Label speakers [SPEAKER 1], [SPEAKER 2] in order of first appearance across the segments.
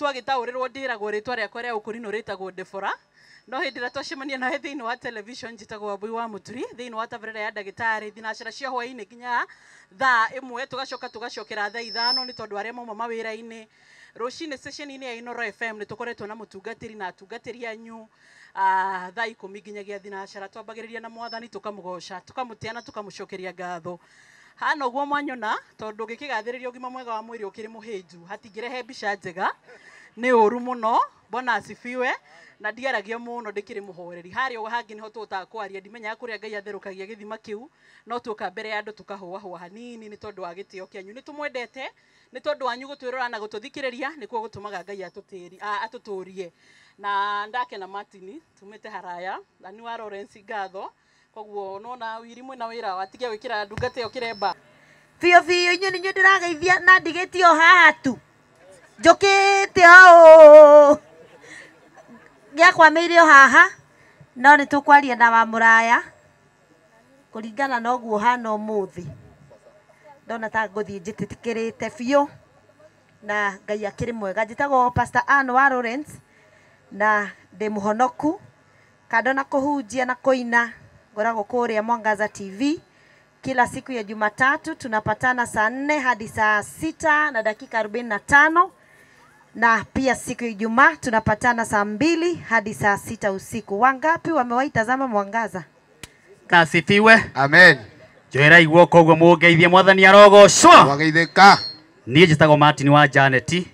[SPEAKER 1] twagitaũrĩrwo ndĩragwo rĩtwa rĩakwa rĩa ũkũrinũ rĩtagwo Debora no hĩndĩ ĩrĩa twacemania nawe thĩinĩ wa television njĩtagwo Wambui wa Mũturi thĩinĩ wa tabarĩra ya ndagĩtarĩ thinacara cia hwaĩ-inĩ nginya thaa ĩmwe tũgacoka tũgacokera thaa ithano nĩ tondũ arĩa mauma mawĩra-inĩ rũcinĩ station-inĩ ya Inooro FM nĩ tũkoretwo na mũtungatĩri na atungatĩri anyu thaa 10 nginyagia thinacara twambagĩrĩria na mwathani tũkamũgoca tũkamũtĩa na tũkamũcokeria ngatho hana ũguo mwanyona tondũ gĩkĩgathĩrĩria ũgima mwega wa mwĩrĩ ũkĩrĩ mũhĩnju hatingĩrehe mbica njega nĩ ũru mũno Bwana asifiwe na ndiaragia mũno ndĩkĩrĩ mũhoreri harĩa hangĩ niho tũtaga kwaria ndimenyaga kũrĩa Ngai atherũkagia gĩthima kĩu no tũka mbere ya andũ tũkahũahũa hanini nĩ tondũ wa gĩtĩo kĩanyu nĩ tũmwendete nĩ tondũ wanyu gũtwĩrora na gũtũthikĩrĩria nĩkuo gũtũmaga Ngai atũtũrie na ndakena Martin tumĩte haraya na nĩ wa Lawrence ngatho koguo nona wiri mwena wĩra watigia gwĩkĩra ndungata ĩyo kĩremba
[SPEAKER 2] biũ biũ inyuĩ nĩnyuĩ ndĩrageithia na ndigĩtio haha tu njũkĩte o gĩakwamĩire o haha no nĩ tũkwaria na wa mũraya kũringana na ũguo hana ũmũthĩ ndona ta ngũthiĩ njĩtĩkĩrĩte biũ na Ngai akĩrĩ mwega njĩtagwo Pastor Anne wa Lawrence na ndĩ mũhonoku kando na kũhunjia na kũina ngoragwo kũrĩa Mwangaza TV kila siku ya Jumatatu tunapatana saa 4 hadi saa 6 na dakika 45 na pia siku ya Ijumaa tunapatana saa 2 hadi saa 6 usiku. Wangapi wamewaitazama Mwangaza?
[SPEAKER 3] Asifiwe.
[SPEAKER 4] Amen.
[SPEAKER 3] Joera igwo koguo mũngeithie mwathani arogocwo.
[SPEAKER 4] Wageithĩka.
[SPEAKER 3] Niĩ njĩtagwo Martin wa Janet. Nĩ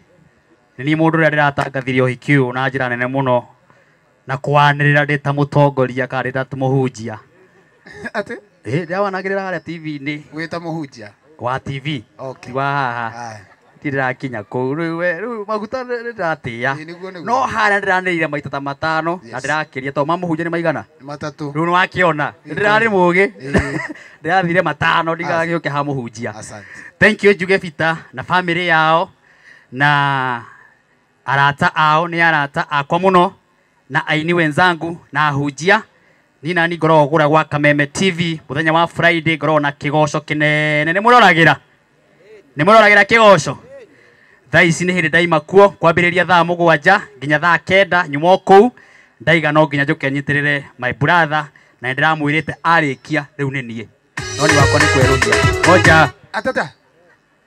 [SPEAKER 3] niĩ mũndũ ũrĩa ndĩratangathirie ũhiki ũyũ na njĩra nene mũno na kwanĩrĩra ndĩ ta mũtongoria kana ndĩ ta mũhunjia.
[SPEAKER 4] Ate?
[SPEAKER 3] Ndawanagĩrĩra harĩa TV-inĩ.
[SPEAKER 4] Wĩta mũhunjia
[SPEAKER 3] wa TV.
[SPEAKER 4] Okay.
[SPEAKER 3] Wa haha. Ndĩrakinya kũu rĩu maguta ndĩratĩa. No harĩa ndĩranĩrĩire maita ta 5 na ndĩrakĩria to mamũhunjia nĩ maigana?
[SPEAKER 4] 3.
[SPEAKER 3] Rĩu nĩ wakĩona. Ndĩrarĩ mũgĩ. Ndĩrathire 5 ndigagĩũke ha mũhunjia.
[SPEAKER 4] Asante.
[SPEAKER 3] Thank you Juge Peter na family yao na arata ao nĩ arata akwa mũno na aini wenzangu na ahunjia ni nani ngoragwo gũra gwa Kameme TV mũthenya wa Friday ngoragwo na kĩgoco kĩnene nĩ mũroragĩra kĩgoco thaa ici nĩ hĩndĩ ndaima kuo kwambĩrĩria thaa 7 nginya thaa 9 nyuma kũu ndaiga no nginya njũke nyitĩrĩre my brother na ndĩramwĩrĩte arĩkia rĩu nĩ niĩ no nĩ wakwa nĩ kwerũhia hoja
[SPEAKER 4] atata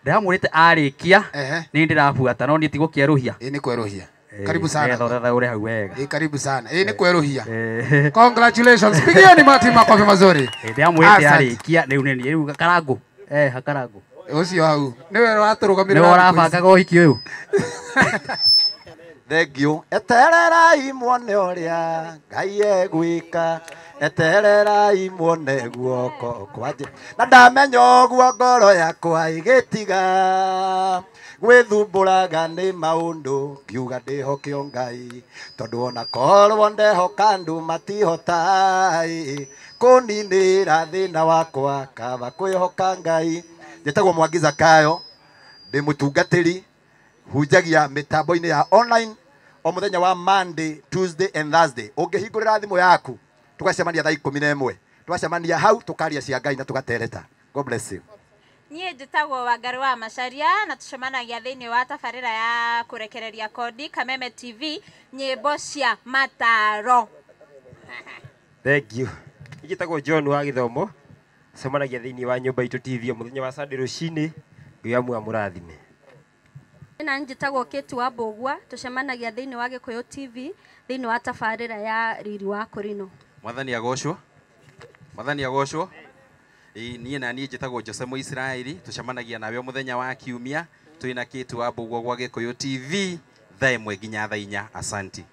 [SPEAKER 3] ndĩramwĩrĩte arĩkia nĩ ndĩrabuata no niĩ ti gũkĩerũhia
[SPEAKER 4] nĩ kwerũhia. Karibu sana.
[SPEAKER 3] Karibu
[SPEAKER 4] sana. Ni kweruhia. Congratulations. Pigieni Martin makofi mazuri.
[SPEAKER 3] Ndiamwite arikia riu nini riu karangu. Hakarangu.
[SPEAKER 4] Ucio hau. Niwe waturugamira.
[SPEAKER 3] Niwe warabanga gohiki uyu.
[SPEAKER 5] Thank you. Etererai muone ũrĩa Ngai egwĩka. Etererai muone guoko kwanje. Na ndamenya ũguo ngoro yakwa igĩtiga. Gwĩthumbũraga nĩ maũndũ ngiuga ndĩhoke o Ngai tondũ ona korwo ndehoka andũ matihotai kũninĩra thĩna wakwa kaba kwĩhoka Ngai. Njĩtagwo Mwangi Zakayo ndĩ mũtungatĩri hunjagia mĩtambo-inĩ ya online o mũthenya wa Monday, Tuesday and Thursday. Ũngĩhingũrĩra thimũ yaku tũgacemania thaa 11 tũgacemania hau tũkaria cia Ngai na tũgatereta. God bless you.
[SPEAKER 6] Niĩ njĩtagwo Wangarũ wa Macharia na tũcemanagia thĩinĩ wa tabarĩra ya kũrekereria kodi Kameme TV nyĩmbo cia mataro.
[SPEAKER 7] Thank you. Njĩtagwo John wa Gĩthomo tũcemanagia thĩinĩ wa nyũmba itũ TV mũthenya wa Sunday rũcinĩ Ngai amũrathime.
[SPEAKER 8] Na njĩtagwo Kate wa Mbũgua tũcemanagia thĩinĩ wa Gĩkũyũ TV thĩinĩ wa tabarĩra ya Riri wa Kũrinũ.
[SPEAKER 9] Mwathani agocwo. Mwathani agocwo. Niĩ na niĩ njĩtagwo Jose Mũisiraeli tũcemanagia nawe mũthenya wa Kiumia twĩna Kate wa Mbũgua gwa Gĩkũyũ TV thaa 1 nginya thaa 4. Asanti.